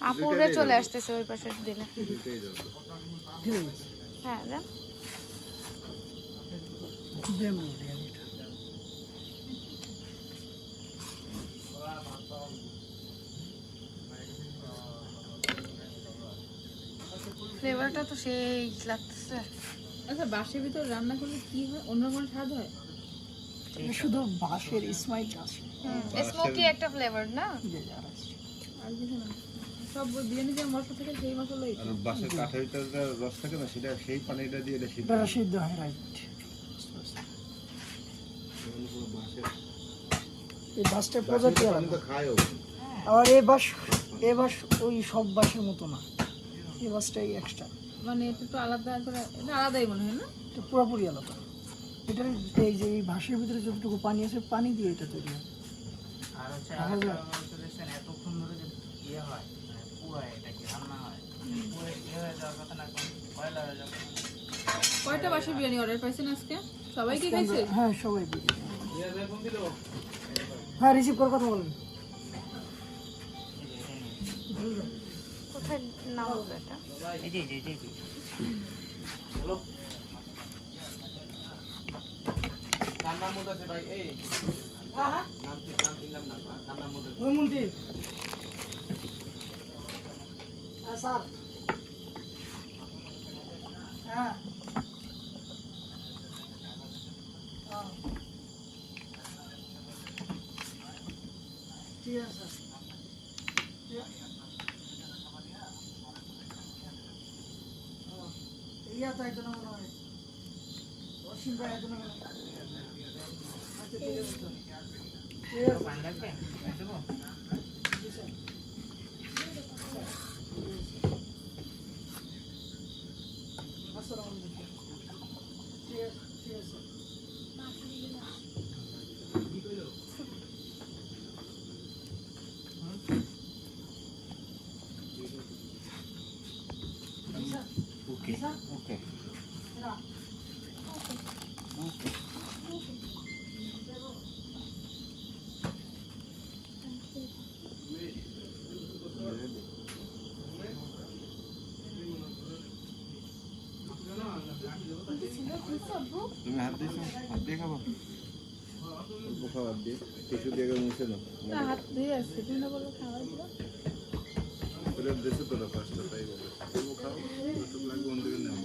আপুরে চলে আসতেছে ওই পাশে দিলে। হ্যাঁ দেন। ফ্লেভারটা তো সেই লাগতেছে। আচ্ছা বাঁশের ভিতর রান্না করলে কি হয়, অন্যরকম স্বাদ হয়? শুধু বাঁশের স্মাইল আছে, স্মোকি একটা ফ্লেভার না, আর কিছু না। সব বিরিয়ানি যে মশলা থাকে সেই মশলাই। আর বাঁশের কাঠারিটার রস থাকে না, সেটা সেই পানিটা দিয়ে এটা সিদ্ধ হয়। রাইট, এই বাঁশটা প্রজাতি আলাদা খায়ও। আর এই বাঁশ ওই সব বাঁশের মতো না, এই বাঁশটাই এক্সট্রা, মানে এটা তো আলাদা করে, এটা আলাদাই মনে হয় না? এটা পুরোপুরি আলাদা। এটা এই যে এই বাঁশের ভিতরে যতটুকু পানি আছে, পানি দিয়ে এটা তৈরি হয়। আর হচ্ছে এতক্ষণ ধরে যে ইয়ে হয়, মানে পুরায় এটা কি রান্না হয়, পুরো ইয়ে হয়ে যাওয়ার কথা না, কয়লা হয়ে যাবে। কয়টা বাঁশের বিরিয়ানি অর্ডার পাইছেন আজকে? সবাই কি খাইছে? হ্যাঁ সবাই। হ্যাঁ রিসিভ করে কথা বলেন। কোথায় নাম এটা? এই যে হ্যালো নাম মত আছে ভাই। এই নাম দিলাম না, নাম মত আছে ওই মন্দির স্যার। হ্যাঁ ঠিক আছে ইয়া তো একজন মনে হয় অসীম ভাই একজন মনে হয়। আচ্ছা ঠিক আছে তো, ঠিক আছে। পানি লাগবে দেবো। আসসালামু আলাইকুম। ঠিক আছে ঠিক আছে। ওকে ওকে তুমি হাত দিয়েছো? হাত দিয়ে খাবো? খাবার দিয়ে টিস্যু দিয়ে মুছে নাও। না হাত ধুয়ে আসছে, তুমি না বললো খাবার দিবা। তোরা দেশে তোরা ফার্স্ট তাই বলে খাও, লাগবে অন্য দিকে নেও।